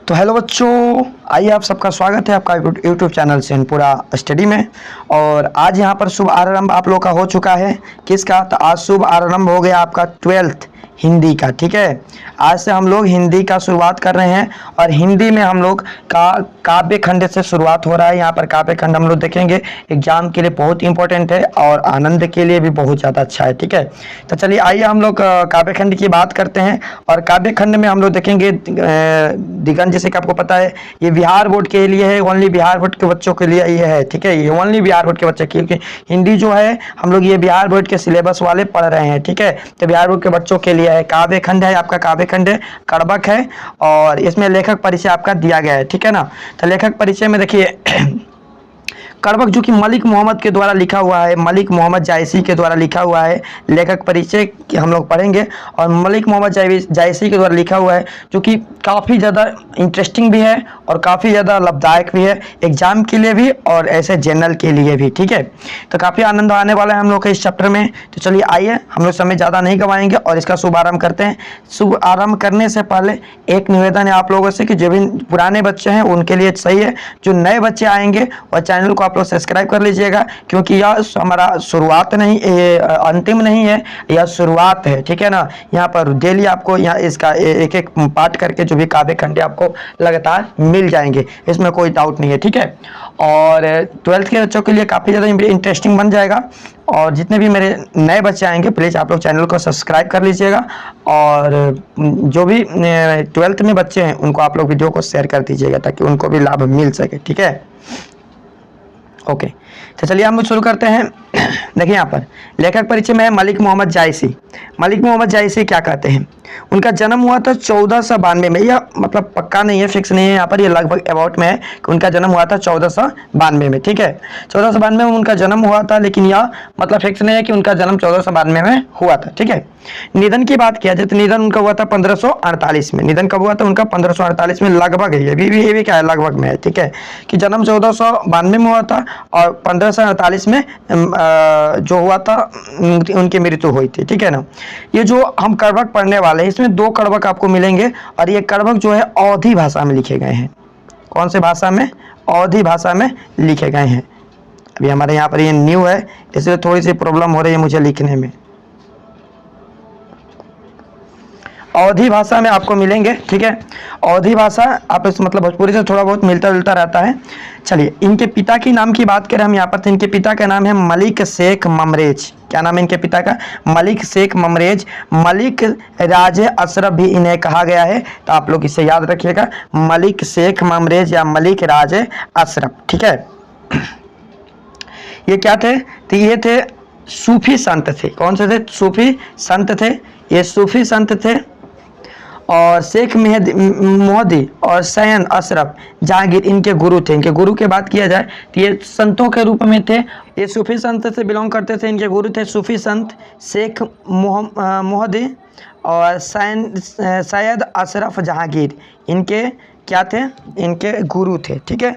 तो हेलो बच्चों, आइए आप सबका स्वागत है आपका यूट्यूब चैनल से पूरा स्टडी में। और आज यहाँ पर शुभ आरंभ आप लोग का हो चुका है। किसका? तो आज शुभ आरंभ हो गया आपका 12th हिंदी का। ठीक है, आज से हम लोग हिंदी का शुरुआत कर रहे हैं और हिंदी में हम लोग काव्य खंड से शुरुआत हो रहा है। यहाँ पर काव्य खंड हम लोग देखेंगे, एग्जाम के लिए बहुत इंपॉर्टेंट है और आनंद के लिए भी बहुत ज़्यादा अच्छा है। ठीक है, तो चलिए आइए हम लोग काव्य खंड की बात करते हैं। और काव्य खंड में हम लोग देखेंगे दिगंत, जैसे कि आपको पता है ये बिहार बोर्ड के लिए है, ओनली बिहार बोर्ड के बच्चों के लिए ये है। ठीक है, ये ओनली बिहार बोर्ड के बच्चे, क्योंकि हिंदी जो है हम लोग ये बिहार बोर्ड के सिलेबस वाले पढ़ रहे हैं। ठीक है, तो बिहार बोर्ड के बच्चों के लिए है। काव्य खंड है आपका, काव्य खंड है, कड़बक है और इसमें लेखक परिचय आपका दिया गया है। ठीक है ना, तो लेखक परिचय में देखिए कड़बक जो कि मलिक मोहम्मद के द्वारा लिखा हुआ है, मलिक मोहम्मद जायसी के द्वारा लिखा हुआ है। लेखक परिचय हम लोग पढ़ेंगे और मलिक मोहम्मद जायसी के द्वारा लिखा हुआ है, जो कि काफ़ी ज़्यादा इंटरेस्टिंग भी है और काफ़ी ज़्यादा लाभदायक भी है एग्जाम के लिए भी और ऐसे जनरल के लिए भी। ठीक है, तो काफ़ी आनंद आने वाला है हम लोग के इस चैप्टर में। तो चलिए आइए, हम लोग समय ज़्यादा नहीं गवाएंगे और इसका शुभारंभ करते हैं। शुभ आरंभ करने से पहले एक निवेदन है आप लोगों से कि जो भी पुराने बच्चे हैं उनके लिए सही है, जो नए बच्चे आएंगे और चैनल को आप लोग सब्सक्राइब कर लीजिएगा, क्योंकि यह हमारा शुरुआत नहीं, अंतिम नहीं है, यह शुरुआत है। ठीक है ना, यहाँ पर डेली आपको यहाँ इसका एक एक पार्ट करके जो भी काव्य खंड आपको लगातार मिल जाएंगे, इसमें कोई डाउट नहीं है। ठीक है, और 12th के बच्चों के लिए काफ़ी ज़्यादा इंटरेस्टिंग बन जाएगा। और जितने भी मेरे नए बच्चे आएंगे प्लीज़ आप लोग चैनल को सब्सक्राइब कर लीजिएगा और जो भी 12th में बच्चे हैं उनको आप लोग वीडियो को शेयर कर दीजिएगा ताकि उनको भी लाभ मिल सके। ठीक है, ओके, तो चलिए हम लोग शुरू करते हैं। देखिए यहाँ पर लेखक परिचय में है मलिक मोहम्मद जायसी। मलिक मोहम्मद जायसी क्या कहते हैं? उनका जन्म हुआ था 1492 में। यह मतलब पक्का नहीं है, फिक्स नहीं है, यहाँ पर ये लगभग अबाउट में है कि उनका जन्म हुआ था 1492 में। ठीक है, 1492 में उनका जन्म हुआ था, लेकिन यह मतलब फिक्स नहीं है कि उनका जन्म 1492 में हुआ था। ठीक है, निधन की बात किया जाए तो निधन उनका हुआ था 1548 में। निधन कब हुआ था उनका? 1548 में। लगभग है, ये भी क्या है, लगभग में है। ठीक है, कि जन्म 1492 में हुआ था और 1548 में जो हुआ था उनकी मृत्यु हुई थी। ठीक है ना, ये जो हम कड़बक पढ़ने वाले हैं इसमें 2 कड़बक आपको मिलेंगे और ये कड़बक जो है अवधी भाषा में लिखे गए हैं। कौन से भाषा में? अवधी भाषा में लिखे गए हैं। अभी हमारे यहाँ पर ये न्यू है, इसलिए थोड़ी सी प्रॉब्लम हो रही है मुझे लिखने में। अवधी भाषा में आपको मिलेंगे। ठीक है, अवधी भाषा आप इस मतलब भोजपुरी से थोड़ा बहुत मिलता जुलता रहता है। चलिए इनके पिता की नाम की बात करें हम यहाँ पर, तो इनके पिता का नाम है मलिक शेख ममरेज। क्या नाम है इनके पिता का? मलिक शेख ममरेज। मलिक राज अशरफ भी इन्हें कहा गया है, तो आप लोग इसे याद रखिएगा, मलिक शेख ममरेज या मलिक राज अशरफ। ठीक है, ये क्या थे? तो ये थे सूफी संत थे। कौन से थे? सूफी संत थे। ये सूफी संत थे और शेख मोहदी और सैयद अशरफ जहांगीर इनके गुरु थे। इनके गुरु की बात किया जाए तो ये संतों के रूप में थे, ये सूफी संत से बिलोंग करते थे। इनके गुरु थे सूफी संत शेख मोहदी और सैयद अशरफ जहांगीर, इनके क्या थे? इनके गुरु थे। ठीक है,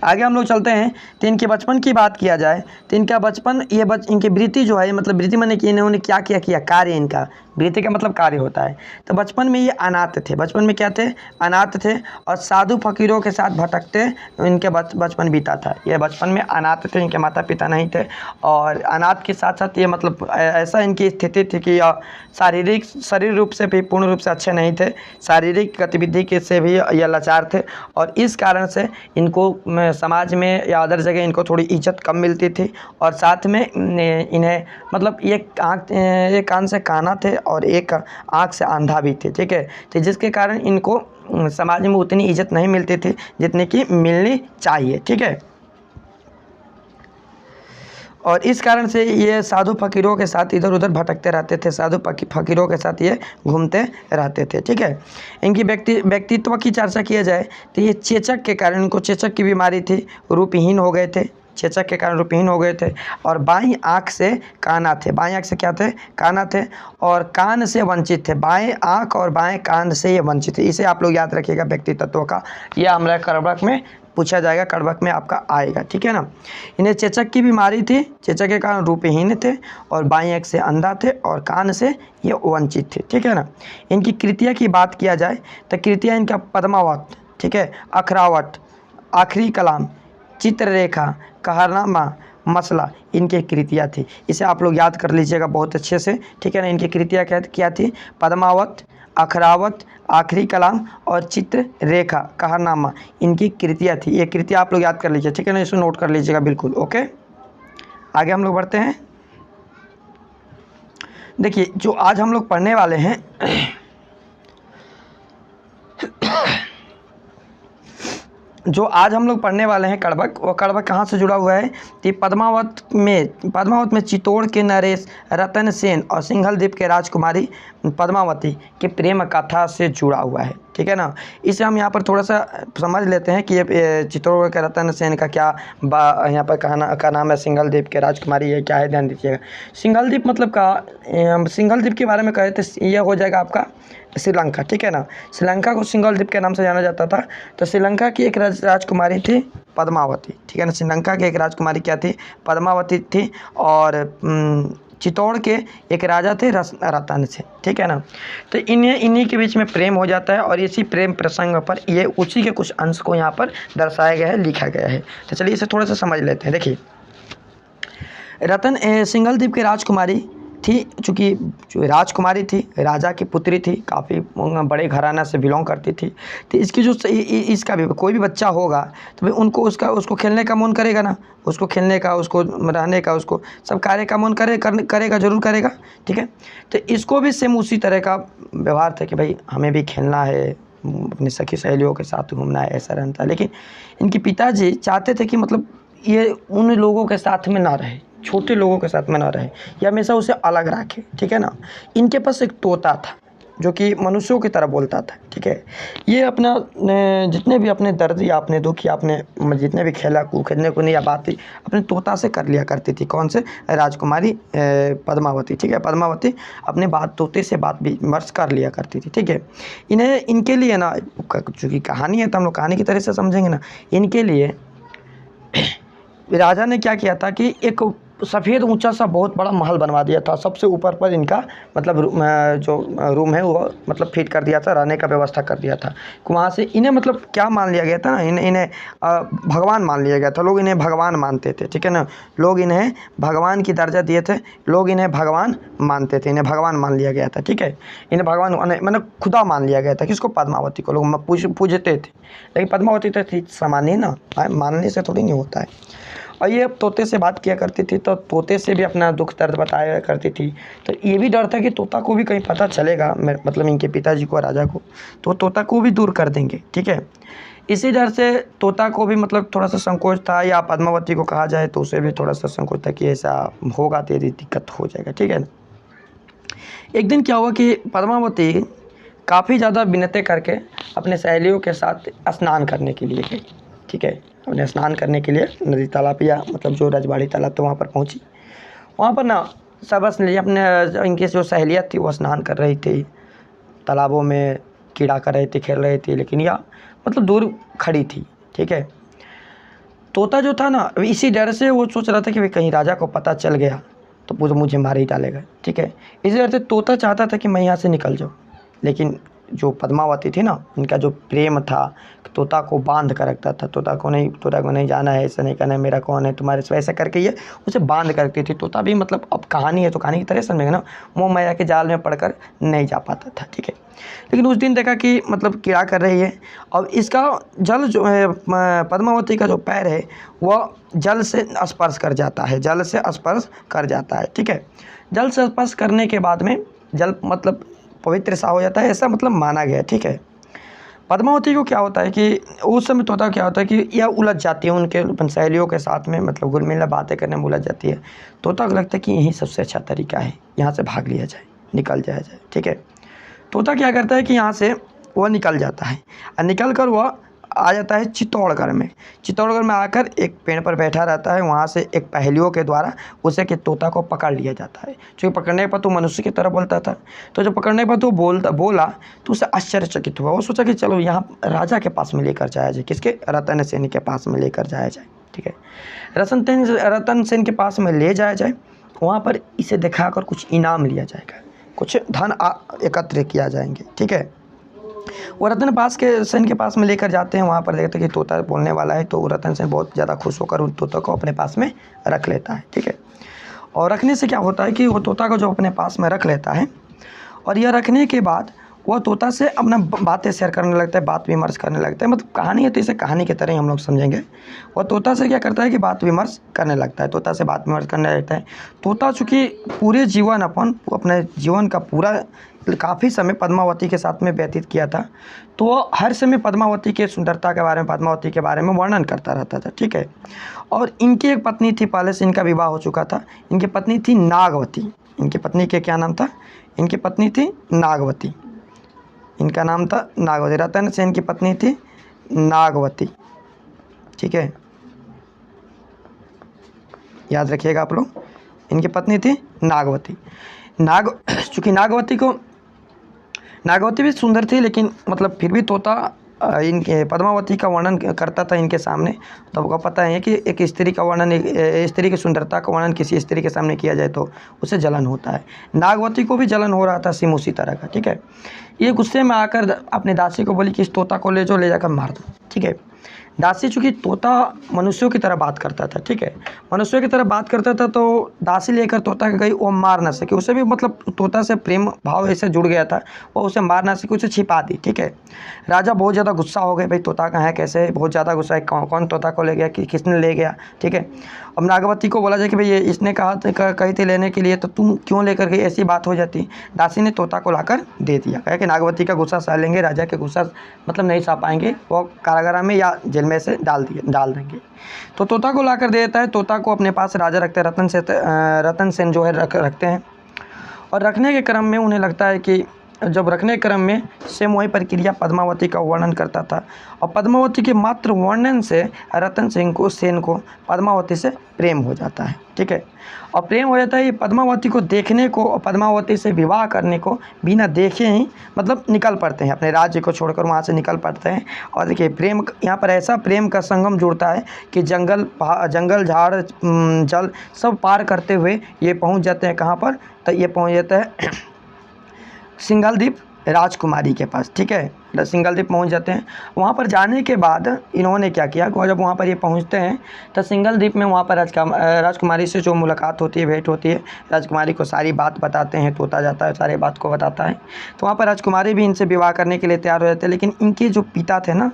आगे हम लोग चलते हैं। तो इनके बचपन की बात किया जाए तो इनका बचपन, इनकी वृत्ति जो है, मतलब वृत्ति मैंने कि इन्होंने क्या किया कार्य, इनका वृत्ति का मतलब कार्य होता है। तो बचपन में ये अनाथ थे। बचपन में क्या थे? अनाथ थे और साधु फकीरों के साथ भटकते इनके बचपन बीता था। ये बचपन में अनाथ थे, इनके माता पिता नहीं थे और अनाथ के साथ साथ ये मतलब ऐसा इनकी स्थिति थी कि शरीर रूप से भी पूर्ण रूप से अच्छे नहीं थे, शारीरिक गतिविधि के से भी यह लाचार थे और इस कारण से इनको समाज में या अदर जगह इनको थोड़ी इज्जत कम मिलती थी। और साथ में इन्हें मतलब एक कान से काना थे और एक आँख से अंधा भी थे। ठीक है, तो जिसके कारण इनको समाज में उतनी इज्जत नहीं मिलती थी जितनी कि मिलनी चाहिए। ठीक है, और इस कारण से ये साधु फकीरों के साथ इधर उधर भटकते रहते थे, साधु फकीरों के साथ ये घूमते रहते थे। ठीक है, इनकी व्यक्तित्व की चर्चा किया जाए तो ये चेचक के कारण, इनको चेचक की बीमारी थी, रूपहीन हो गए थे। चेचक के कारण रूपहीन हो गए थे, और बाईं आँख से काना थे। बाईं आँख से क्या थे? काना थे, और कान से वंचित थे। बाएं आँख और बाएं कान से ये वंचित थे। इसे आप लोग याद रखिएगा व्यक्ति तत्वों का। यह हमारा कड़बक में पूछा जाएगा, कड़बक में आपका आएगा, ठीक है ना। इन्हें चेचक की बीमारी थी, चेचक के कारण रूपहीन थे, और बाईं आँख से अंधा थे, और कान से ये वंचित थे, ठीक है ना। इनकी कृतियाँ की बात किया जाए तो कृतियाँ इनका पद्मावत, ठीक है, अखरावट, आखिरी कलाम, चित्ररेखा, कहरनामा, मसला, इनकी कृतियाँ थी। इसे आप लोग याद कर लीजिएगा बहुत अच्छे से, ठीक है ना। इनकी कृतियाँ क्या थी? पद्मावत, अखरावत, आखिरी कलाम और चित्र रेखा, कहरनामा, इनकी कृतियाँ थी। ये कृतियाँ आप लोग याद कर लीजिए, ठीक है ना। इसको नोट कर लीजिएगा बिल्कुल। ओके, आगे हम लोग बढ़ते हैं। देखिए, जो आज हम लोग पढ़ने वाले हैं जो आज हम लोग पढ़ने वाले हैं कड़बक, वो कड़बक कहाँ से जुड़ा हुआ है? कि पद्मावत में चित्तौड़ के नरेश रतन सेन और सिंघल द्वीप के राजकुमारी पद्मावती के प्रेम कथा से जुड़ा हुआ है, ठीक है ना। इसे हम यहाँ पर थोड़ा सा समझ लेते हैं कि ये चित्तौड़ के रतन सेन का क्या यहाँ पर का नाम है, सिंघल द्वीप के राजकुमारी, ये क्या है, ध्यान दीजिएगा। सिंघल द्वीप मतलब का, सिंघल द्वीप के बारे में कहे तो ये हो जाएगा आपका श्रीलंका, ठीक है ना। श्रीलंका को सिंघल द्वीप के नाम से जाना जाता था। तो श्रीलंका की एक राजकुमारी थी पद्मावती, ठीक है ना। श्रीलंका की एक राजकुमारी क्या थी? पद्मावती थी। और चित्तौड़ के एक राजा थे रतन से, ठीक है ना। तो इन्हीं के बीच में प्रेम हो जाता है, और इसी प्रेम प्रसंग पर ये उसी के कुछ अंश को यहाँ पर दर्शाया गया है, लिखा गया है। तो चलिए इसे थोड़ा सा समझ लेते हैं। देखिए, सिंघल द्वीप की राजकुमारी थी, चूँकि जो राजकुमारी थी, राजा की पुत्री थी, काफ़ी बड़े घराना से बिलोंग करती थी। तो इसकी जो इसका भी कोई भी बच्चा होगा तो भाई उसको खेलने का मन करेगा ना, उसको खेलने का, उसको रहने का, उसको सब कार्य का मन करेगा, जरूर करेगा, ठीक है। तो इसको भी सेम उसी तरह का व्यवहार था कि भाई हमें भी खेलना है, अपनी सखी सहेलियों के साथ घूमना है, ऐसा रहता। लेकिन इनके पिताजी चाहते थे कि मतलब ये उन लोगों के साथ में ना रहे, छोटे लोगों के साथ में ना रहे, या हमेशा उसे अलग रखे, ठीक है ना। इनके पास एक तोता था जो कि मनुष्यों की तरह बोलता था, ठीक है। ये अपना जितने भी अपने दर्द या अपने दुख या अपने जितने भी खेलने को नहीं या बातें अपने तोता से कर लिया करती थी। कौन से? राजकुमारी पद्मावती, ठीक है। पद्मावती अपने तोते से बात विमर्श कर लिया करती थी, ठीक है। इनके लिए ना, चूँकि कहानी है तो हम लोग कहानी की तरह से समझेंगे ना। इनके लिए राजा ने क्या किया था कि एक सफ़ेद ऊंचा सा बहुत बड़ा महल बनवा दिया था। सबसे ऊपर पर इनका मतलब जो रूम है वो मतलब फिट कर दिया था, रहने का व्यवस्था कर दिया था। वहाँ से इन्हें मतलब क्या मान लिया गया था ना, इन्हें भगवान मान लिया गया था। लोग इन्हें भगवान मानते थे, ठीक है ना। लोग इन्हें भगवान की दर्जा दिए थे, लोग इन्हें भगवान मानते थे, इन्हें भगवान मान लिया गया था, ठीक है। इन्हें भगवान मतलब खुदा मान लिया गया था। किसको? पद्मावती को। लोग पूजते थे, लेकिन पद्मावती तो थी सामान्य ना, मानने से थोड़ी नहीं होता है। और ये तोते से बात किया करती थी, तो तोते से भी अपना दुख दर्द बताया करती थी। तो ये भी डर था कि तोता को भी कहीं पता चलेगा, मतलब इनके पिताजी को, राजा को, तो तोता को भी दूर कर देंगे, ठीक है। इसी डर से तोता को भी मतलब थोड़ा सा संकोच था, या पद्मावती को कहा जाए तो उसे भी थोड़ा सा संकोच था कि ऐसा होगा तो यदि दिक्कत हो जाएगा, ठीक है। एक दिन क्या हुआ कि पद्मावती काफ़ी ज़्यादा विनती करके अपने सहेलियों के साथ स्नान करने के लिए गई, ठीक है। अपने स्नान करने के लिए नदी तालाब, या मतलब जो रजवाड़ी तालाब, तो वहाँ पर पहुँची। वहाँ पर ना सब अपने इनकी जो सहेलियत थी वो स्नान कर रही थी, तालाबों में कीड़ा कर रही थी, खेल रही थी, लेकिन यह मतलब दूर खड़ी थी, ठीक है। तोता जो था ना, इसी डर से वो सोच रहा था कि भाई कहीं राजा को पता चल गया तो वो मुझे मार ही डालेगा, ठीक है। इसी डर से तोता चाहता था कि मैं यहाँ से निकल जाऊँ, लेकिन जो पद्मावती थी ना, उनका जो प्रेम था तोता को बांध कर रखता था। तोता को नहीं जाना है, ऐसा नहीं करना है, मेरा कौन है तुम्हारे से, ऐसा करके ये उसे बांध कर रखती थी। तोता भी मतलब अब कहानी है तो कहानी की तरह समझेगा ना, मोह माया के जाल में पड़कर नहीं जा पाता था, ठीक है। लेकिन उस दिन देखा कि मतलब कीड़ा कर रही है, और इसका जल जो है, पद्मावती का जो पैर है वह जल से स्पर्श कर जाता है, जल से स्पर्श कर जाता है, ठीक है। जल से स्पर्श करने के बाद में जल मतलब पवित्र सा हो जाता है, ऐसा मतलब माना गया, ठीक है। पद्मावती को क्या होता है कि उस समय तोता क्या होता है कि यह उलझ जाती है उनके सहेलियों के साथ में, मतलब घुल मिल बातें करने में उलझ जाती है। तोता को लगता है कि यही सबसे अच्छा तरीका है, यहाँ से भाग लिया जाए, निकल जाया जाए, ठीक है। तोता क्या करता है कि यहाँ से वह निकल जाता है, और निकल कर वह आ जाता है चित्तौड़गढ़ में। चित्तौड़गढ़ में आकर एक पेड़ पर बैठा रहता है, वहाँ से एक पहेलियों के द्वारा उसे कि तोता को पकड़ लिया जाता है। क्योंकि पकड़ने पर तो मनुष्य की तरह बोलता था, तो जब पकड़ने पर तो बोला तो उसे आश्चर्यचकित हुआ। वो सोचा कि चलो यहाँ राजा के पास में लेकर जाया जाए, किसके, रतन सेन के पास में लेकर जाया जाए। ठीक है, रतन सेन के पास में ले जाया जाए, वहाँ पर इसे दिखाकर कुछ इनाम लिया जाएगा, कुछ धन एकत्र किया जाएंगे। ठीक है, वो रतन सेन के पास में लेकर जाते हैं। वहाँ पर देखते हैं कि तोता बोलने वाला है, तो रतन सेन बहुत ज़्यादा खुश होकर उन तोता को अपने पास में रख लेता है। ठीक है, और रखने से क्या होता है कि वो तोता को जो अपने पास में रख लेता है, और यह रखने के बाद वह तोता से अपना बातें शेयर करने लगता है, बात विमर्श करने लगता है। मतलब कहानी है तो इसे कहानी की तरह ही हम लोग समझेंगे। वह तोता से क्या करता है कि बात विमर्श करने लगता है, तोता से बात विमर्श करने लगता है। तोता चूँकि पूरे जीवन अपने जीवन का पूरा काफ़ी समय पद्मावती के साथ में व्यतीत किया था, तो वह हर समय पद्मावती के सुंदरता के बारे में, पद्मावती के बारे में वर्णन करता रहता था। ठीक है, और इनकी एक पत्नी थी, पहले से इनका विवाह हो चुका था। इनकी पत्नी थी नागवती। इनकी पत्नी के क्या नाम था? इनकी पत्नी थी नागवती। इनका नाम था नागवती। रतन सेन की पत्नी थी नागवती। ठीक है, याद रखिएगा आप लोग, इनकी पत्नी थी नागवती। चूँकि नागवती भी सुंदर थी, लेकिन मतलब फिर भी तोता इनके पद्मावती का वर्णन करता था इनके सामने। तो आपको पता है कि एक स्त्री का वर्णन, स्त्री की सुंदरता का वर्णन किसी स्त्री के सामने किया जाए तो उसे जलन होता है। नागवती को भी जलन हो रहा था सेम उसी तरह का। ठीक है, ये गुस्से में आकर अपने दासी को बोली कि इस तोता को ले जाकर मार दो। ठीक है, दासी चूँकि तोता मनुष्यों की तरह बात करता था, ठीक है, मनुष्यों की तरह बात करता था, तो दासी लेकर तोता के गई, वो मार ना सके। उसे भी मतलब तोता से प्रेम भाव ऐसे जुड़ गया था, वो उसे मार ना सके, उसे छिपा दी। ठीक है, राजा बहुत ज़्यादा गुस्सा हो गए, भाई तोता कहाँ है, कैसे, बहुत ज़्यादा गुस्सा है, कौन तोता को ले गया, किसने ले गया। ठीक है, अब नागवती को बोला जाए कि भाई ये इसने कही थी लेने के लिए, तो तुम क्यों लेकर गई, ऐसी बात हो जाती। दासी ने तोता को लाकर दे दिया, कहा कि नागवती का गुस्सा सह लेंगे, राजा के गुस्सा मतलब नहीं सह पाएंगे, वो कारागार में या जेल में से डाल देंगे। तो तोता को लाकर दे देता है। तोता को अपने पास राजा रखते हैं, रतन सेन जो है रखते हैं। और रखने के क्रम में उन्हें लगता है कि जब रखने के क्रम में सेम वही प्रक्रिया पद्मावती का वर्णन करता था, और पद्मावती के मात्र वर्णन से रतन सेन को पद्मावती से प्रेम हो जाता है। ठीक है, और प्रेम हो जाता है, ये पद्मावती को देखने को और पद्मावती से विवाह करने को बिना देखे ही मतलब निकल पड़ते हैं, अपने राज्य को छोड़कर वहाँ से निकल पड़ते हैं। और देखिए प्रेम, यहाँ पर ऐसा प्रेम का संगम जुड़ता है कि जंगल झाड़ जल सब पार करते हुए ये पहुँच जाते हैं कहाँ पर, तो ये पहुँच जाता है सिंघलदीप राजकुमारी के पास। ठीक है, सिंघलदीप पहुंच जाते हैं। वहां पर जाने के बाद इन्होंने क्या किया, जब वहां पर ये पहुंचते हैं तो सिंघलदीप में वहां पर राजकुमारी से जो मुलाकात होती है, भेंट होती है, राजकुमारी को सारी बात बताते हैं, तोता जाता है सारी बात को बताता है। तो वहाँ पर राजकुमारी भी इनसे विवाह करने के लिए तैयार हो जाते हैं, लेकिन इनके जो पिता थे ना,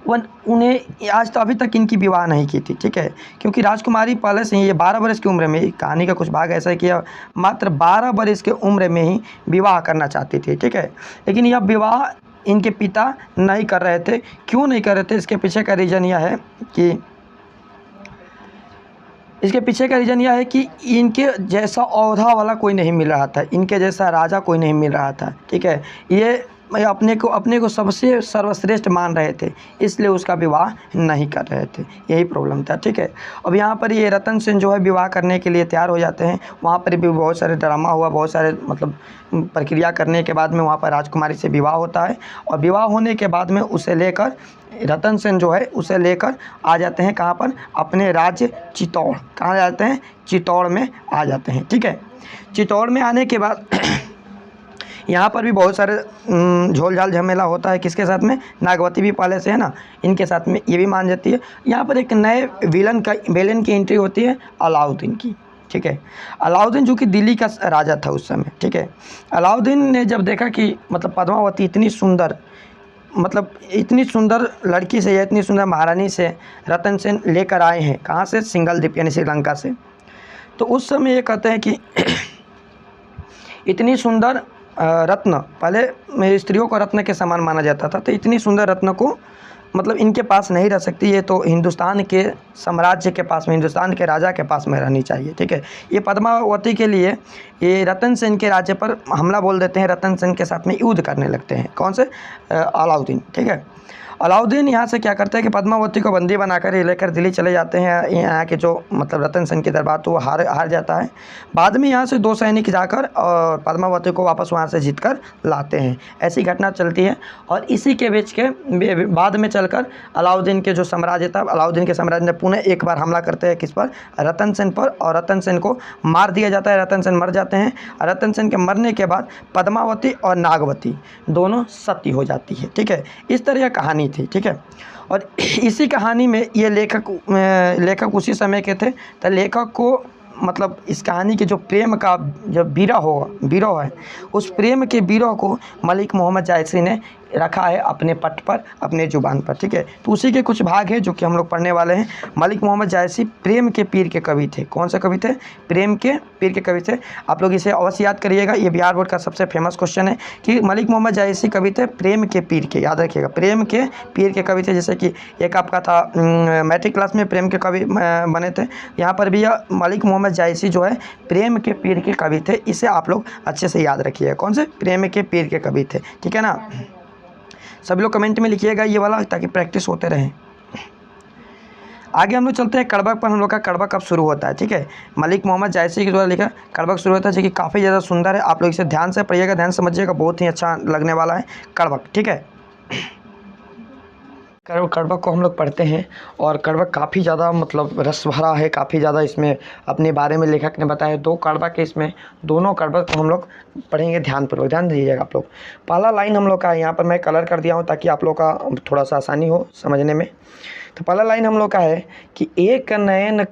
उन्हें आज तो अभी तक इनकी विवाह नहीं की थी। ठीक है, क्योंकि राजकुमारी पहले से ही ये 12 वर्ष की उम्र में, कहानी का कुछ भाग ऐसा है कि मात्र 12 वर्ष की उम्र में ही विवाह करना चाहती थी। ठीक है, लेकिन यह विवाह इनके पिता नहीं कर रहे थे। क्यों नहीं कर रहे थे, इसके पीछे का रीज़न यह है कि इनके जैसा औहदा वाला कोई नहीं मिल रहा था, इनके जैसा राजा कोई नहीं मिल रहा था। ठीक है, ये अपने को सबसे सर्वश्रेष्ठ मान रहे थे, इसलिए उसका विवाह नहीं कर रहे थे, यही प्रॉब्लम था। ठीक है, अब यहाँ पर ये रतन सेन जो है विवाह करने के लिए तैयार हो जाते हैं। वहाँ पर भी बहुत सारे ड्रामा हुआ, बहुत सारे मतलब प्रक्रिया करने के बाद में वहाँ पर राजकुमारी से विवाह होता है। और विवाह होने के बाद में उसे लेकर रतन सेन जो है उसे लेकर आ जाते हैं कहाँ पर, अपने राज्य चित्तौड़। कहाँ जाते हैं? चित्तौड़ में आ जाते हैं। ठीक है, चित्तौड़ में आने के बाद यहाँ पर भी बहुत सारे झोल झाल झमेला होता है। किसके साथ में? नागवती भी पहले से है ना, इनके साथ में ये भी मान जाती है। यहाँ पर एक नए विलन की एंट्री होती है, अलाउद्दीन की। ठीक है, अलाउद्दीन जो कि दिल्ली का राजा था उस समय। ठीक है, अलाउद्दीन ने जब देखा कि मतलब पद्मावती इतनी सुंदर लड़की से या इतनी सुंदर महारानी से रतन सेन लेकर आए हैं, कहाँ से? सिंघलदीप यानी श्रीलंका से। तो उस समय ये कहते हैं कि इतनी सुंदर रत्न, पहले स्त्रियों को रत्न के समान माना जाता था, तो इतनी सुंदर रत्न को मतलब इनके पास नहीं रह सकती, ये तो हिंदुस्तान के साम्राज्य के पास में, हिंदुस्तान के राजा के पास में रहनी चाहिए। ठीक है, ये पद्मावती के लिए ये रतन सेन के राज्य पर हमला बोल देते हैं, रतन सेन के साथ में युद्ध करने लगते हैं। कौन से? अलाउद्दीन। ठीक है, अलाउद्दीन यहाँ से क्या करते हैं कि पद्मावती को बंदी बनाकर ये लेकर दिल्ली चले जाते हैं। यहाँ के जो मतलब रतन सेन के दरबार, तो वो हार जाता है। बाद में यहाँ से 2 सैनिक जाकर और पद्मावती को वापस वहाँ से जीत कर लाते हैं। ऐसी घटना चलती है और इसी के बीच के बाद में चलकर अलाउद्दीन के जो साम्राज्य था, अलाउद्दीन के साम्राज्य ने पुनः एक बार हमला करते हैं किस पर, रतन सेन पर, और रतन सेन को मार दिया जाता है। रतन सेन मर जाते हैं। रतन सेन के मरने के बाद पद्मावती और नागवती दोनों सती हो जाती है। ठीक है, इस तरह कहानी थी। ठीक है, और इसी कहानी में ये लेखक उसी समय के थे। तो लेखक को मतलब इस कहानी के जो प्रेम का जो विरह है, उस प्रेम के विरह को मलिक मोहम्मद जायसी ने रखा है अपने पट पर, अपने ज़ुबान पर। ठीक है, तो उसी के कुछ भाग हैं जो कि हम लोग पढ़ने वाले हैं। मलिक मोहम्मद जायसी प्रेम के पीर के कवि थे। कौन से कवि थे? प्रेम के पीर के कवि थे। आप लोग इसे अवश्य याद करिएगा, ये बिहार बोर्ड का सबसे फेमस क्वेश्चन है कि मलिक मोहम्मद जायसी कवि थे प्रेम के पीर के। याद रखिएगा, प्रेम के पीर के कवि थे। जैसे कि एक आपका था मैट्रिक क्लास में प्रेम के कवि बने थे, यहाँ पर भी यह मलिक मोहम्मद जायसी जो है प्रेम के पीर के कवि थे। इसे आप लोग अच्छे से याद रखिएगा, कौन से? प्रेम के पीर के कवि थे। ठीक है ना, सभी लोग कमेंट में लिखिएगा ये वाला, ताकि प्रैक्टिस होते रहे। आगे हम लोग चलते हैं कड़बक पर। हम लोग का कड़बक कब शुरू होता है? ठीक है, मलिक मोहम्मद जायसी के द्वारा लिखा कड़बक शुरू होता है, जो कि काफ़ी ज़्यादा सुंदर है। आप लोग इसे ध्यान से पढ़िएगा, ध्यान समझिएगा, बहुत ही अच्छा लगने वाला है कड़बक। ठीक है, कड़बक को हम लोग पढ़ते हैं और कड़बक काफ़ी ज़्यादा मतलब रस भरा है, काफ़ी ज़्यादा इसमें अपने बारे में लेखक ने बताया। 2 कड़बक है इसमें, दोनों कड़बक को हम लोग पढ़ेंगे ध्यानपूर्वक, ध्यान दीजिएगा आप लोग। पहला लाइन हम लोग का है, यहाँ पर मैं कलर कर दिया हूँ ताकि आप लोग का थोड़ा सा आसानी हो समझने में। तो पहला लाइन हम लोग का है कि एक नयन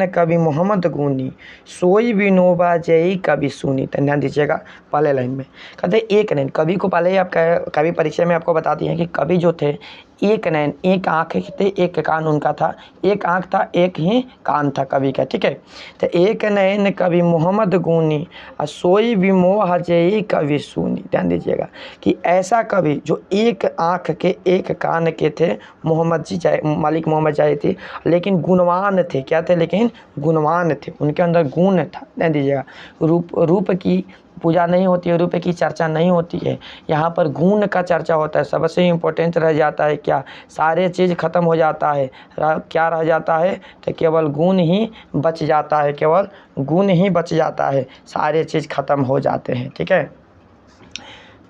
कवि मोहम्मद गुनी, सोई विनोबा जयी कवि सुनी। तो ध्यान दीजिएगा पहले लाइन में कहते हैं एक नयन। कवि को पहले ही आपका कवि परिचय में आपको बता दिए हैं कि कवि जो थे एक नयन, एक आँख थे, एक कान उनका था, एक आँख था, एक ही कान था कवि का। ठीक है, तो एक नयन कवि मोहम्मद गुनी, सोई विमोह जयी कवि सुनी। ध्यान दीजिएगा कि ऐसा कवि जो एक आँख के एक कान के थे, मलिक मोहम्मद जायसी, लेकिन गुणवान थे। क्या थे? लेकिन गुणवान थे, उनके अंदर गुण था। ध्यान दीजिएगा, रूप की पूजा नहीं होती है, रूप की चर्चा नहीं होती है, यहाँ पर गुण का चर्चा होता है। सबसे इम्पोर्टेंट रह जाता है क्या? सारे चीज़ खत्म हो जाता है, क्या रह जाता है? तो केवल गुण ही बच जाता है, केवल गुण ही बच जाता है, सारे चीज़ खत्म हो जाते हैं। ठीक है,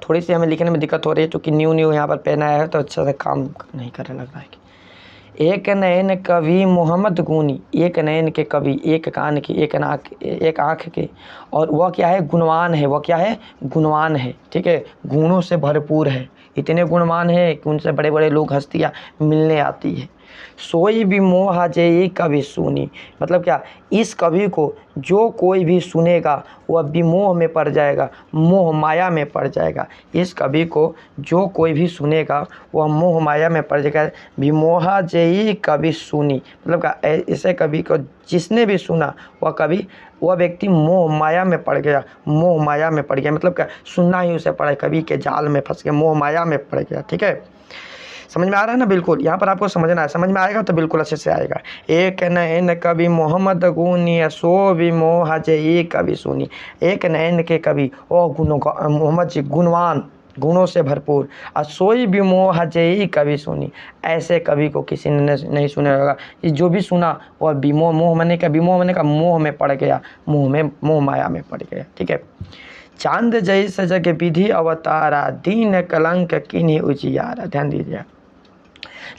थोड़ी सी हमें लिखने में दिक्कत हो रही है क्योंकि न्यू यहाँ पर पेन आया है, तो अच्छा से काम नहीं करने लग रहा है। एक नयन कवि मोहम्मद गुनी, एक नयन के कवि, एक कान के, एक आँख के, और वह क्या है? गुणवान है। वह क्या है? गुणवान है। ठीक है, गुणों से भरपूर है, इतने गुणवान है कि उनसे बड़े बड़े लोग हस्तियाँ मिलने आती है। सोई विमोह जयी कवि सुनी, मतलब क्या? इस कवि को जो कोई भी सुनेगा वह विमोह में पड़ जाएगा, मोह माया में पड़ जाएगा। इस कवि को जो कोई भी सुनेगा वह मोह माया में पड़ जाएगा। विमोह जयी कवि सुनी, मतलब क्या? ऐसे कवि को जिसने भी सुना वह व्यक्ति मोह माया में पड़ गया, मोह माया में पड़ गया, मतलब क्या? सुनना ही उसे पड़ा, कवि के जाल में फंस के मोह माया में पड़ गया। ठीक है, समझ में आ रहा है ना? बिल्कुल, यहाँ पर आपको समझना है, समझ में आएगा तो बिल्कुल अच्छे से आएगा। एक नयन कवि मोहम्मद गुनी, सो विमोह जयी कवि सुनी। एक नयन के कवि और मोहम्मद जी गुणवान, गुणों से भरपूर, और सोई विमोह जयी कवि सुनी। ऐसे कवि को किसी ने नहीं सुना होगा। जो भी सुना वह विमोह, मोह मने का मोह में पड़ गया, मोह माया में पड़ गया। ठीक है, चांद जैसे जग विधि अवतारा, दीन कलंक किन्हीं उजियारा। ध्यान दीजिए,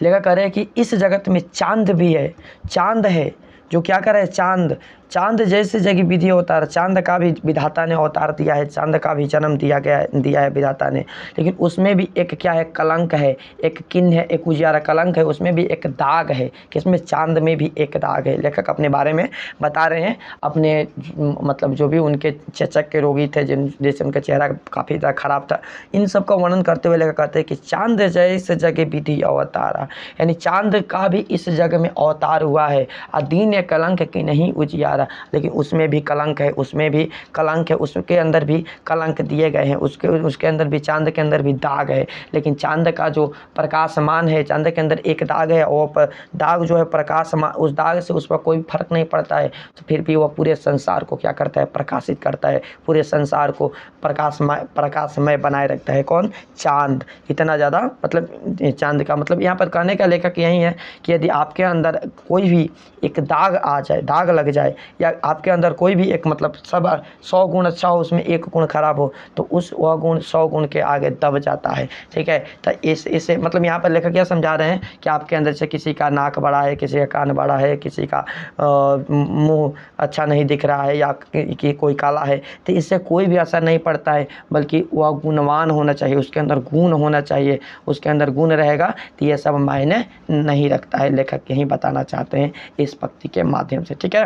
लेखक कह रहे हैं कि इस जगत में चांद भी है, चांद है जो क्या कर रहा है? चांद जैसे जग विधि अवतार, चांद का भी विधाता ने अवतार दिया है, चांद का भी जन्म दिया है विधाता ने, लेकिन उसमें भी एक क्या है? कलंक है, एक किन्ह है, एक उजियारा। कलंक है, उसमें भी एक दाग है, किसमें? चांद में भी एक दाग है। लेखक अपने बारे में बता रहे हैं, अपने मतलब जो भी उनके चेचक के रोगी थे, जैसे उनका चेहरा काफ़ी ज़्यादा खराब था, इन सब का वर्णन करते हुए लेखक कहते हैं कि चांद जैसे जग विधि अवतारा, यानी चांद का भी इस जग में अवतार हुआ है। दीन कलंक की नहीं उजियारा, हमारा, लेकिन उसमें भी कलंक है, उसमें भी कलंक है, उसके अंदर भी कलंक दिए गए हैं, उसके अंदर भी, चांद के अंदर भी दाग है। लेकिन चांद का जो प्रकाशमान है, चांद के अंदर एक दाग है, और दाग जो है प्रकाशमान, उस दाग से उस पर कोई फर्क नहीं पड़ता है, तो फिर भी वह पूरे संसार को क्या करता है, प्रकाशित करता है, पूरे संसार को प्रकाशमय बनाए रखता है। कौन? चांद। इतना ज़्यादा मतलब चांद का मतलब यहाँ पर कहने का लेखक यही है कि यदि आपके अंदर कोई भी एक दाग आ जाए, दाग लग जाए, या आपके अंदर कोई भी एक मतलब सब 100 गुण अच्छा हो, उसमें एक गुण खराब हो, तो वह गुण 100 गुण के आगे दब जाता है। ठीक है, तो इसे मतलब यहाँ पर लेखक क्या समझा रहे हैं कि आपके अंदर से किसी का नाक बड़ा है, किसी का कान बड़ा है, किसी का मुंह अच्छा नहीं दिख रहा है, या कि कोई काला है, तो इससे कोई भी असर नहीं पड़ता है, बल्कि वह गुणवान होना चाहिए, उसके अंदर गुण होना चाहिए। उसके अंदर गुण रहेगा तो ये सब मायने नहीं रखता है। लेखक यही बताना चाहते हैं इस पंक्ति के माध्यम से। ठीक है,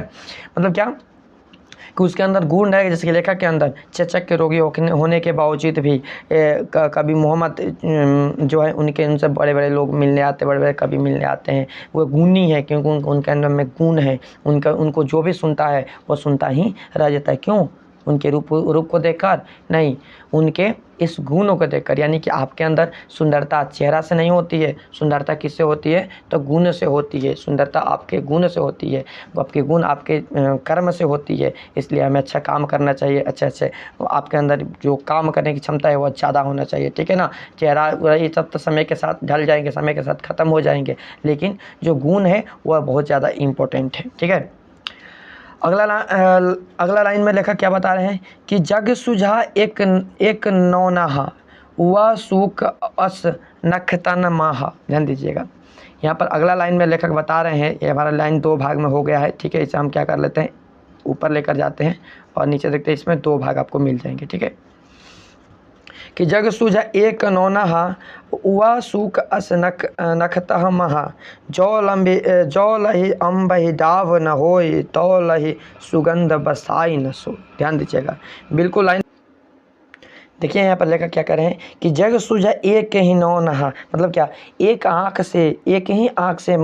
मतलब क्या कि उसके अंदर गुण रहेगा, जैसे कि लेखक के अंदर चेचक के रोगी होने के बावजूद भी कभी मोहम्मद जो है उनसे बड़े बड़े लोग मिलने आते, बड़े बड़े कवि मिलने आते हैं, वो गुणी है, क्योंकि उनके अंदर में गुण है। उनको जो भी सुनता है वो सुनता ही रह जाता है। क्यों? उनके रूप को देखकर नहीं, उनके इस गुणों को देखकर। यानी कि आपके अंदर सुंदरता चेहरा से नहीं होती है, सुंदरता किससे होती है? तो गुण से होती है। सुंदरता आपके गुण से होती है, वो आपके गुण आपके कर्म से होती है। इसलिए हमें अच्छा काम करना चाहिए, अच्छे आपके अंदर जो काम करने की क्षमता है वो ज़्यादा होना चाहिए। ठीक है ना, चेहरा ये सब तो समय के साथ ढल जाएंगे, समय के साथ ख़त्म हो जाएंगे, लेकिन जो गुण है वह बहुत ज़्यादा इम्पोर्टेंट है। ठीक है, अगला लाइन में लेखक क्या बता रहे हैं कि जग सुझा एक नौनाहा, वह सूख अस नखतन माहा। ध्यान दीजिएगा, यहाँ पर अगला लाइन में लेखक बता रहे हैं, ये हमारा लाइन 2 भाग में हो गया है। ठीक है, इसे हम क्या कर लेते हैं, ऊपर लेकर जाते हैं और नीचे देखते हैं, इसमें 2 भाग आपको मिल जाएंगे। ठीक है, कि जग सुझा एक नौनहा, वह सूख अस नखतह महा, जो लही अम्बहि डाव न होय, तो लही सुगंध बसाई न सो। ध्यान दीजिएगा, बिल्कुल लाइन देखिए। यहाँ पर लेकर क्या कर रहे हैं कि जग सुझा एक ही नौनहा, मतलब क्या? एक ही आँख से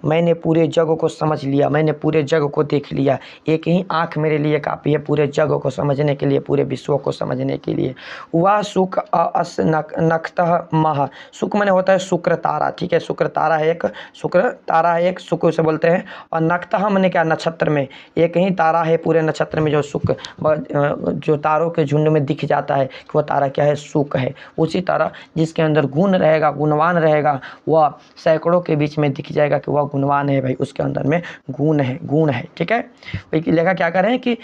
मैंने पूरे जग को समझ लिया, मैंने पूरे जग को देख लिया। एक ही आँख मेरे लिए काफ़ी है पूरे जग को समझने के लिए, पूरे विश्व को समझने के लिए। वह सुख अस नखतः महा, सुख मैंने होता है शुक्र तारा। ठीक है, शुक्र तारा है एक, शुक्र से बोलते हैं। और नखतः मैंने क्या? नक्षत्र में एक ही तारा है पूरे नक्षत्र में, जो शुक्र जो तारों के झुंड में दिख जाता है कि वह तारा क्या है? शुक्र है। उसी तरह जिसके अंदर गुण रहेगा, गुणवान रहेगा, वह सैकड़ों के बीच में दिख जाएगा कि वह गुणवान है भाई, उसके अंदर में गुण है। ठीक है, लेखा क्या कर रहे हैं कि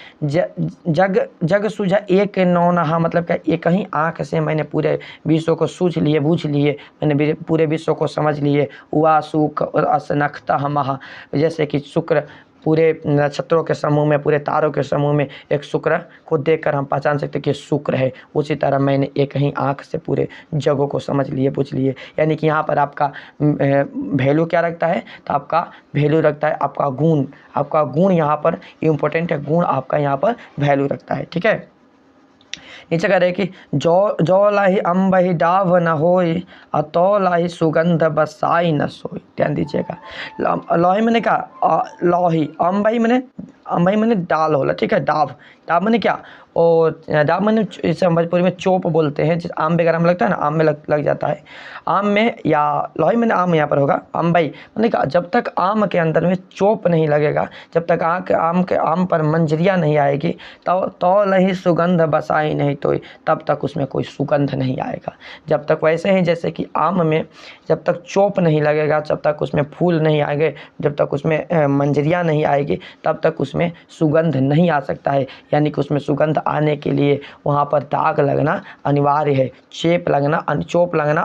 जग सुझा एक नौनहा, मतलब क्या? एक ही आँख से मैंने पूरे विश्व को सूझ लिए, बूझ लिए, मैंने पूरे विश्व को समझ लिए। हुआ सुख और असनखता महा, जैसे कि शुक्र पूरे नक्षत्रों के समूह में, पूरे तारों के समूह में एक शुक्र को देखकर हम पहचान सकते हैं कि शुक्र है। उसी तरह मैंने एक ही आँख से पूरे जगहों को समझ लिए, पूछ लिए। यानी कि यहाँ पर आपका वैल्यू क्या रखता है? तो आपका वैल्यू रखता है आपका गुण। आपका गुण यहाँ पर इम्पोर्टेंट है, गुण आपका यहाँ पर वैल्यू रखता है। ठीक है, नीचे कह रहे कि जो लाही अम्बहि डाव न होय, तो लाही सुगंध बसाई न सोई। ध्यान दीजिएगा, लोही मैंने कहा, लोही अम्बहि मैंने डाल होला। ठीक है, डाव मैंने क्या? और डाव मैंने इसे भोजपुरी में चोप बोलते हैं, जिस आम वगैरह में लगता है ना, आम में लग जाता है, आम में, या लोही मैंने आम यहाँ पर होगा। अम्बई मैंने कहा जब तक आम के अंदर में चोप नहीं लगेगा, जब तक आम पर मंजरियाँ नहीं आएगी, तो लही सुगंध बसाई नहीं तो, तब तक उसमें कोई सुगंध नहीं आएगा। जब तक वैसे ही जैसे कि आम में जब तक चोप नहीं लगेगा, जब तक उसमें फूल नहीं आएंगे, जब तक उसमें मंजरियाँ नहीं आएगी, तब तक उसमें सुगंध नहीं आ सकता है। यानी कि उसमें सुगंध आने के लिए वहाँ पर दाग लगना अनिवार्य है, चोप लगना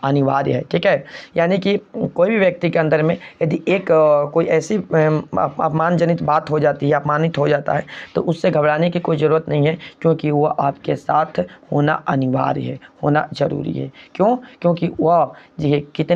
अनिवार्य है। ठीक है, यानी कि कोई भी व्यक्ति के अंदर में यदि एक कोई ऐसी अपमानजनित बात हो जाती है, अपमानित हो जाता है, तो उससे घबराने की कोई ज़रूरत नहीं है, क्योंकि वह आपके साथ होना अनिवार्य है, होना ज़रूरी है। क्यों? क्योंकि वह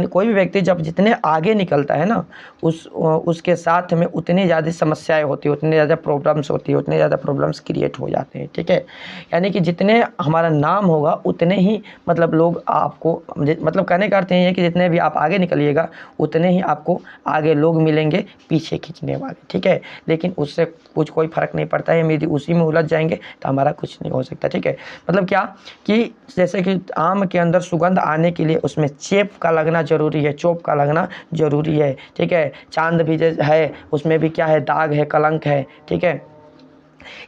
कोई भी व्यक्ति जब जितने आगे निकलता है ना, उसके साथ में उतनी ज़्यादा समस्याएं होती है, उतनी ज़्यादा प्रॉब्लम्स होती है, उतनी ज़्यादा प्रॉब्लम प्रॉब्लम्स क्रिएट हो जाते हैं। ठीक है, यानी कि जितने हमारा नाम होगा उतने ही मतलब लोग आपको, मतलब कहने का अर्थ ये है कि जितने भी आप आगे निकलिएगा उतने ही आपको आगे लोग मिलेंगे पीछे खींचने वाले। ठीक है, लेकिन उससे कुछ कोई फ़र्क नहीं पड़ता है, हम यदि उसी में उलझ जाएंगे तो हमारा कुछ नहीं हो सकता। ठीक है, मतलब क्या कि जैसे कि आम के अंदर सुगंध आने के लिए उसमें चेप का लगना ज़रूरी है, चोप का लगना ज़रूरी है। ठीक है, चांद भी जो है उसमें भी क्या है, दाग है, कलंक है। ठीक है,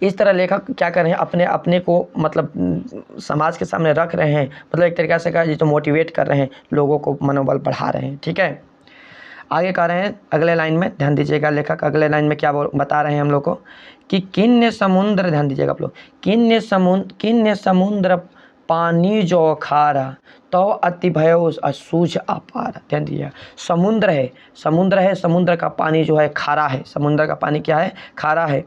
इस तरह लेखक क्या कर रहे हैं, अपने अपने को मतलब समाज के सामने रख रहे हैं, मतलब एक तरीक़े से कहा तो मोटिवेट कर रहे हैं, लोगों को मनोबल बढ़ा रहे हैं। ठीक है, आगे कह रहे हैं अगले लाइन में, ध्यान दीजिएगा लेखक अगले लाइन में क्या बता रहे हैं हम लोग को कि किन्ने समुद्र, ध्यान दीजिएगा आप लोग, किन्ने समुद्र पानी जो खारा तो अति भयो असूझ अपार। ध्यान दीजिएगा, समुद्र है, समुद्र का पानी जो है खारा है, समुद्र का पानी क्या है, खारा है,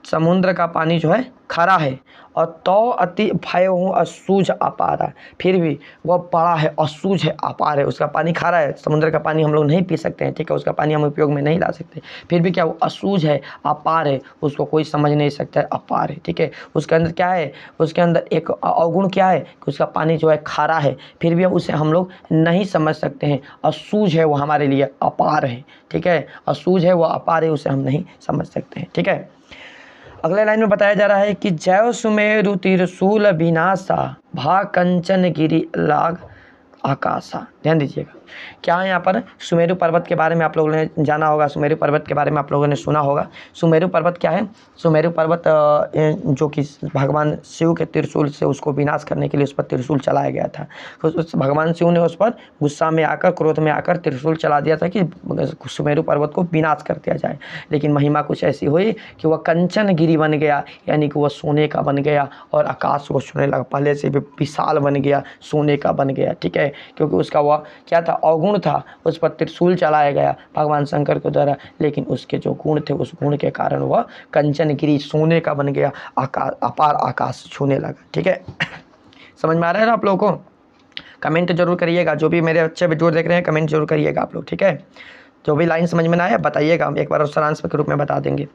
समुद्र का पानी जो है खारा है, और तो अति भय हूँ असूझ अपार, फिर भी वह बड़ा है, असूझ है, अपार है, उसका पानी खारा है, समुद्र का पानी हम लोग नहीं पी सकते हैं। ठीक है, उसका पानी हम उपयोग में नहीं ला सकते, फिर भी क्या वो असूझ है, अपार है, उसको कोई समझ नहीं सकता है, अपार है। ठीक है, उसके अंदर क्या है, उसके अंदर एक अवगुण क्या है कि उसका पानी जो है खारा है, फिर भी उसे हम लोग नहीं समझ सकते हैं, असूझ है वो हमारे लिए, अपार है। ठीक है, असूझ है वो, अपार है, उसे हम नहीं समझ सकते हैं। ठीक है, अगले लाइन में बताया जा रहा है कि जय सुमेरु त्रिशूल विनाशा भा कंचन गिरी लाग आकाशा। ध्यान दीजिएगा, क्या है यहाँ पर, सुमेरु पर्वत के बारे में आप लोगों ने जाना होगा, सुमेरु पर्वत के बारे में आप लोगों ने सुना होगा। सुमेरु पर्वत क्या है, सुमेरु पर्वत जो कि भगवान शिव के त्रिशूल से उसको विनाश करने के लिए उस पर त्रिशूल चलाया गया था। तो उस भगवान शिव ने उस पर गुस्सा में आकर, क्रोध में आकर त्रिशूल चला दिया था कि सुमेरु पर्वत को विनाश कर दिया जाए, लेकिन महिमा कुछ ऐसी हुई कि वह कंचन गिरी बन गया, यानी कि वह सोने का बन गया और आकाश को छूने लगा, पहले से भी विशाल बन गया, सोने का बन गया। ठीक है, क्योंकि उसका वह क्या था, अवगुण था, उस पर त्रिशूल चलाया गया भगवान शंकर के द्वारा, लेकिन उसके जो गुण थे उस गुण के कारण वह कंचन गिरी, सोने का बन गया, आकाश, अपार आकाश छूने लगा। ठीक है, समझ में आ रहा है ना आप लोगों को? कमेंट जरूर करिएगा, जो भी मेरे अच्छे वीडियो देख रहे हैं कमेंट जरूर करिएगा आप लोग। ठीक है, जो भी लाइन समझ में ना आया बताइएगा, हम एक बार सारांश के रूप में बता देंगे।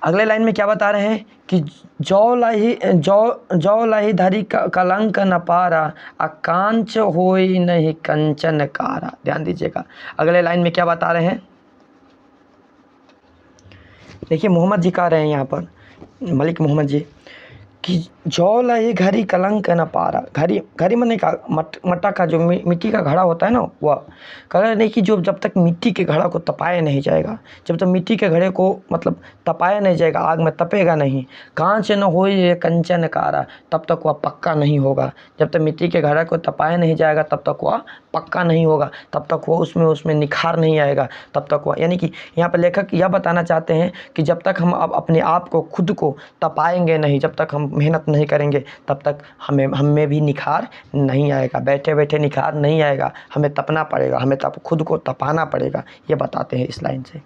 अगले लाइन में क्या बता रहे हैं कि जौ लही धरी कलंक न पारा, अकांच होई नहीं कंचन कारा। ध्यान दीजिएगा, अगले लाइन में क्या बता रहे हैं, देखिए मोहम्मद जी कह रहे हैं यहाँ पर, मलिक मोहम्मद जी, कि जौ लही घड़ी कलंक न पारा। घड़ी मने का मट्टा का जो मिट्टी का घड़ा होता है ना, वह कह रहे नहीं कि जो जब तक मिट्टी के घड़ा को तपाया नहीं जाएगा, जब तक मिट्टी के घड़े को मतलब तपाया नहीं जाएगा, आग में तपेगा नहीं, कांच न हो ये कंचन कारा, तब तक वह पक्का नहीं होगा। जब तक मिट्टी के घड़ा को तपाया नहीं जाएगा तब तक वह पक्का नहीं होगा, तब तक वो उसमें निखार नहीं आएगा, तब तक वह, यानी कि यहाँ पर लेखक यह बताना चाहते हैं कि जब तक हम अपने आप को, खुद को तपाएंगे नहीं, जब तक हम मेहनत नहीं करेंगे तब तक हमें भी निखार नहीं आएगा, बैठे बैठे निखार नहीं आएगा, हमें तपना पड़ेगा, हमें खुद को तपाना पड़ेगा, ये बताते हैं इस लाइन से।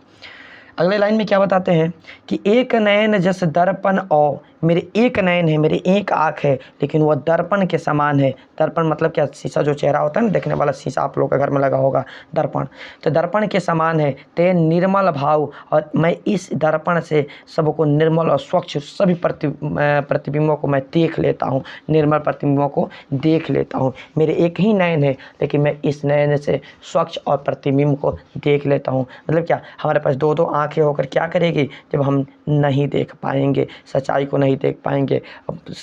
अगले लाइन में क्या बताते हैं कि एक नयन जस दर्पण औ, मेरे एक नयन है, मेरे एक आँख है, लेकिन वह दर्पण के समान है। दर्पण मतलब क्या, शीशा जो चेहरा होता है ना देखने वाला, शीशा आप लोग के घर में लगा होगा दर्पण, तो दर्पण के समान है। ते निर्मल भाव, और मैं इस दर्पण से सबको निर्मल और स्वच्छ सभी प्रतिबिंबों को मैं देख लेता हूँ, निर्मल प्रतिबिंबों को देख लेता हूँ। मेरे एक ही नयन है, लेकिन मैं इस नयन से स्वच्छ और प्रतिबिंब को देख लेता हूँ। मतलब क्या, हमारे पास दो दो आँखें होकर क्या करेगी, जब हम नहीं देख पाएंगे, सच्चाई को नहीं देख पाएंगे,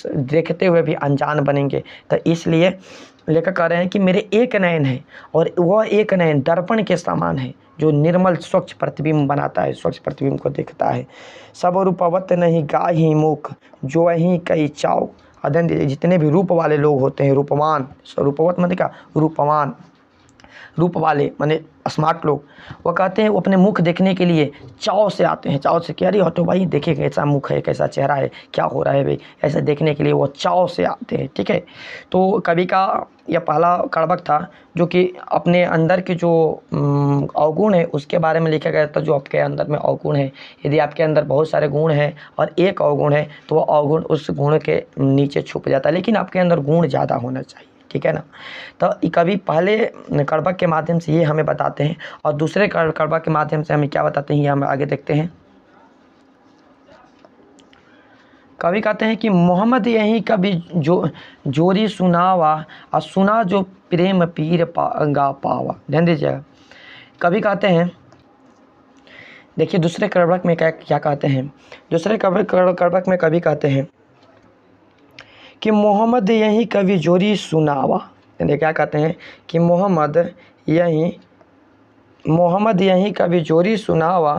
देखते हुए भी अनजान बनेंगे। तो इसलिए लेखक कह रहे हैं कि मेरे एक नयन है, और वह एक नयन दर्पण के समान है जो निर्मल स्वच्छ प्रतिबिंब बनाता है, स्वच्छ प्रतिबिंब को देखता है। सब रूपवत नहीं गाही मुख, जो वहीं कई चाव। अध्ययन दीजिए, जितने भी रूप वाले लोग होते हैं, रूपवान, रूपवत मतलब क्या, रूपवान, रूप वाले माने स्मार्ट लोग, वो कहते हैं वो अपने मुख देखने के लिए चाव से आते हैं, चाव से कि अरे हटो भाई देखे कैसा मुख है, कैसा चेहरा है, क्या हो रहा है भाई, ऐसा देखने के लिए वो चाव से आते हैं। ठीक है, तो कवि का यह पहला कड़बक था जो कि अपने अंदर के जो अवगुण है उसके बारे में लिखा गया था, जो आपके अंदर में अवगुण है। यदि आपके अंदर बहुत सारे गुण हैं और एक अवगुण है तो वह अवगुण उस गुण के नीचे छुप जाता है, लेकिन आपके अंदर गुण ज़्यादा होना चाहिए। ठीक है ना, तो कवि पहले कड़बक के माध्यम से ये हमें बताते हैं, और दूसरे कड़बक के माध्यम से हमें क्या बताते हैं ये हम आगे देखते हैं। कवि कहते हैं कि मोहम्मद यही कवि जो जोरी सुनावा और सुना जो प्रेम पीर गा पावा। ध्यान दीजिएगा, कवि कहते हैं, देखिए दूसरे करवक में क्या कहते हैं, दूसरे करवक में कवि कहते हैं कि मोहम्मद यही कवि जोरी सुनावा। क्या कहते हैं कि मोहम्मद यही कवि जोरी सुनावा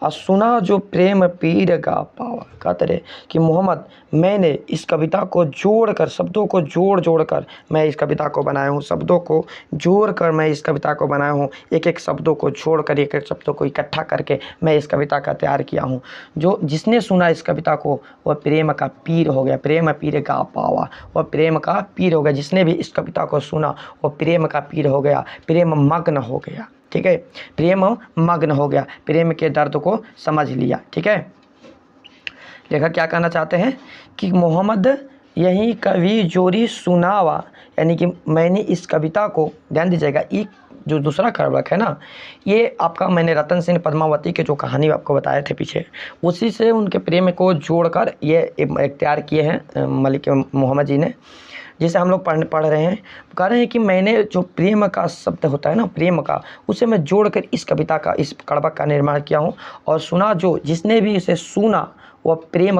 और सुना जो प्रेम पीर गा पावा। कहते रहे कि मोहम्मद, मैंने इस कविता को जोड़कर, शब्दों को जोड़ कर मैं इस कविता को बनाया हूँ, शब्दों को जोड़कर मैं इस कविता को बनाया हूँ, एक एक शब्दों को छोड़कर, एक एक शब्दों को इकट्ठा करके मैं इस कविता का तैयार किया हूँ। जो जिसने सुना इस कविता को वह प्रेम का पीर हो गया, प्रेम पीर गा पावा, वह प्रेम का पीर हो गया। जिसने भी इस कविता को सुना वह प्रेम का पीर हो गया, प्रेम मग्न हो गया। ठीक है, प्रेम मग्न हो गया, प्रेम के दर्द को समझ लिया। ठीक है, लेखक क्या कहना चाहते हैं कि मोहम्मद यही कवि जोरी सुनावा, यानी कि मैंने इस कविता को, ध्यान दीजिएगा, एक जो दूसरा करवक है ना, ये आपका मैंने रतन सेन पद्मावती के जो कहानी आपको बताए थे पीछे, उसी से उनके प्रेम को जोड़कर ये एक तैयार किए हैं मलिक मोहम्मद जी ने, जिसे हम लोग पढ़ रहे हैं। कह रहे हैं कि मैंने जो प्रेम का शब्द होता है ना, प्रेम का, उसे मैं जोड़कर इस कविता का, इस करवक का निर्माण किया हूँ। और सुना जो, जिसने भी इसे सुना वह प्रेम